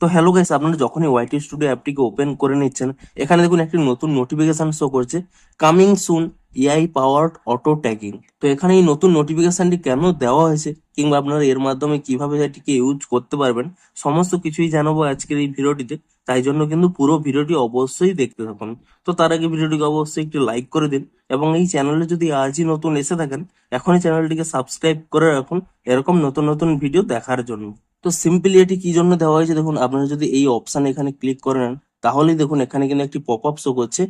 তো hello guys, আপনারা যখনই ওয়াইটি স্টুডিও অ্যাপটিকে ওপেন করে নিচ্ছেন, এখানে দেখুন একটি নতুন নোটিফিকেশন শো করছে, coming soon AI powered auto tagging. তো এখানে এই নতুন নোটিফিকেশনটি কেন দেওয়া হয়েছে কিংবা আপনারা এর মাধ্যমে কিভাবে এটিকে ইউজ করতে পারবেন, সমস্ত কিছুই জানাবো আজকের এই ভিডিওটিতে। তাই জন্য কিন্তু পুরো ভিডিওটি অবশ্যই দেখতে থাকুন। তো তার আগে ভিডিওটিকে অবশ্যই একটি লাইক করে দিন এবং এই চ্যানেলে যদি আজই নতুন এসে থাকেন, এখনই চ্যানেলটিকে সাবস্ক্রাইব করে রাখুন এরকম নতুন নতুন ভিডিও দেখার জন্য। তো সিম্পলি এটি কি জন্য দেওয়া হয়েছে দেখুন, আপনারা যদি এই অপশন এখানে ক্লিক করে নেন, তাহলেই দেখুন এখানে কিন্তু একটি পপ আপ শো করছে,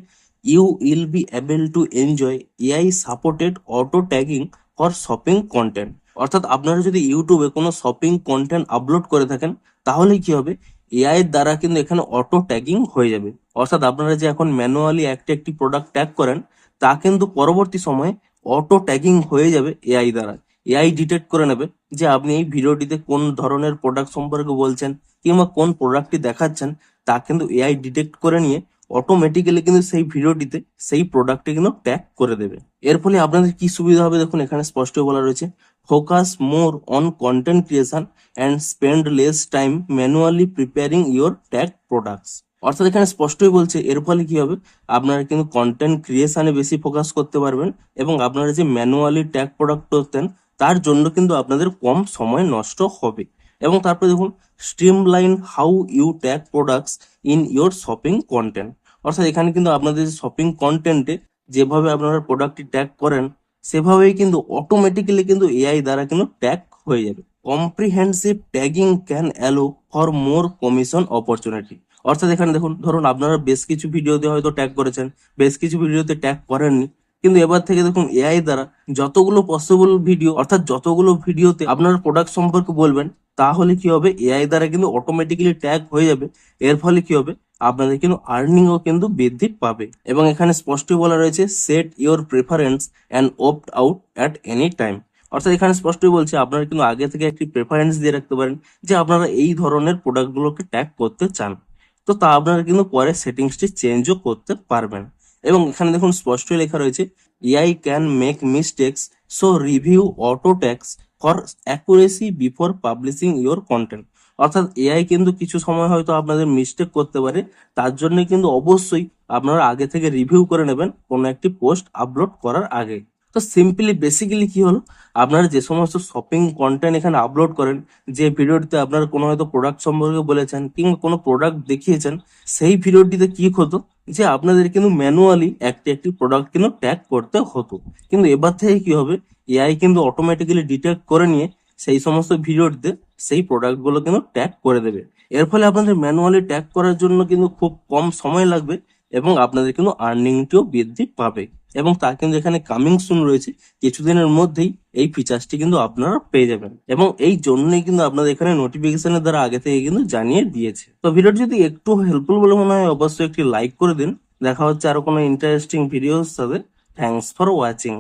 you will be able to enjoy AI supported auto tagging for shopping content. অর্থাৎ আপনারা যদি ইউটিউবে কোনো শপিং কন্টেন্ট আপলোড করে থাকেন, তাহলে কি হবে, এআই এর দ্বারা কিন্তু এখানে অটো ট্যাগিং হয়ে যাবে। অর্থাৎ আপনারা যে এখন ম্যানুয়ালি একটি প্রোডাক্ট ট্যাগ করেন, তা কিন্তু পরবর্তী সময়ে অটো ট্যাগিং হয়ে যাবে এআই দ্বারা। এআই ডিটেক্ট করে নেবে যে আপনি এই ভিডিওটিতে কোন ধরনের প্রোডাক্ট সম্পর্কে বলছেন কিংবা কোন প্রোডাক্টটি দেখাচ্ছেন, তা কিন্তু এআই ডিটেক্ট করে নিয়ে অটোমেটিক্যালি কিন্তু সেই ভিডিওটিতে সেই প্রোডাক্টটি কিন্তু ট্যাগ করে দেবে। এর ফলে আপনাদের কি সুবিধা হবে দেখুন, এখানে স্পষ্ট বলা রয়েছে, focus more on content creation and spend less time manually preparing your tag products. অর্থাৎ এখানে স্পষ্টই বলছে এর ফলে কি হবে, আপনারা কিন্তু কন্টেন্ট ক্রিয়েশনে বেশি ফোকাস করতে পারবেন এবং আপনারা যে ম্যানুয়ালি ট্যাগ প্রোডাক্ট করতেন তার জন্য কিন্তু আপনাদের কম সময় নষ্ট হবে। এবং তারপরে দেখুন, streamline how you tag products in your shopping content. অর্থাৎ এখানে কিন্তু আপনাদের শপিং কন্টেন্টে যেভাবে আপনারা প্রোডাক্টটি ট্যাগ করেন, সেভাবেই কিন্তু অটোমেটিক্যালি কিন্তু এআই দ্বারা কিন্তু ট্যাগ হয়ে যাবে। Comprehensive tagging can allow for more commission opportunity. অর্থাৎ এখানে দেখুন, ধরুন আপনারা বেশ কিছু ভিডিওতে হয়তো ট্যাগ করেছেন, বেশ কিছু ভিডিওতে ট্যাগ করেননি, কিন্তু এবার থেকে দেখুন এআই দ্বারা যতগুলো পসিবল ভিডিও, অর্থাৎ যতগুলো ভিডিওতে আপনার প্রোডাক্ট সম্পর্কে বলবেন, তাহলে কি হবে, এআই দ্বারা কিন্তু অটোমেটিক্যালি ট্যাগ হয়ে যাবে। এর ফলে কি হবে, আপনাদের কিন্তু আর্নিংও কিন্তু বৃদ্ধি পাবে। এবং এখানে স্পষ্টই বলা রয়েছে, set your preference and opt out at any time. অর্থাৎ এখানে স্পষ্টই বলছে আপনারা কিন্তু আগে থেকে একটি প্রেফারেন্স দিয়ে রাখতে পারেন যে আপনারা এই ধরনের প্রোডাক্টগুলোকে ট্যাগ করতে চান। তো তা আপনারা কিন্তু পরে সেটিংসটি চেঞ্জও করতে পারবেন। এবং এখানে দেখুন স্পষ্টই লেখা রয়েছে, AI can make mistakes, so review auto tags for accuracy before publishing your content. অর্থাৎ এআই কিন্তু কিছু সময় হয়তো আপনাদের মিস্টেক করতে পারে, তার জন্য কিন্তু অবশ্যই আপনারা আগে থেকে রিভিউ করে নেবেন কোনো একটি পোস্ট আপলোড করার আগে। তো সিম্পলি বেসিক্যালি কি হলো, আপনারা যে সমস্ত শপিং কন্টেন্ট এখানে আপলোড করেন, যে ভিডিওটিতে আপনারা কোনো হয়তো প্রোডাক্ট সম্পর্কে বলেছেন কিংবা কোনো প্রোডাক্ট দেখিয়েছেন, সেই ভিডিওটিতে কি হতো যে আপনাদের কিন্তু ম্যানুয়ালি একটি প্রোডাক্ট কিন্তু ট্যাগ করতে হতো। কিন্তু এবার থেকে কি হবে, এআই কিন্তু অটোমেটিক্যালি ডিটেক্ট করে নিয়ে সেই সমস্ত ভিডিওটিতে সেই প্রোডাক্টগুলো কিন্তু ট্যাগ করে দেবে। এর ফলে আপনাদের ম্যানুয়ালি ট্যাগ করার জন্য কিন্তু খুব কম সময় লাগবে এবং আপনাদের কিন্তু আর্নিংটিও বৃদ্ধি পাবে। এবং তা কিন্তু এখানে কামিং সুন রয়েছে, কিছুদিনের মধ্যেই এই ফিচার্সটি কিন্তু আপনারা পেয়ে যাবেন। এবং এই জন্যই কিন্তু আপনাদের এখানে নোটিফিকেশনের দ্বারা আগে থেকে কিন্তু জানিয়ে দিয়েছে। তো ভিডিওটি যদি একটু হেল্পফুল বলে মনে হয়, অবশ্যই একটি লাইক করে দিন। দেখা হচ্ছে আরো কোনো ইন্টারেস্টিং ভিডিওর সাথে। Thanks for watching.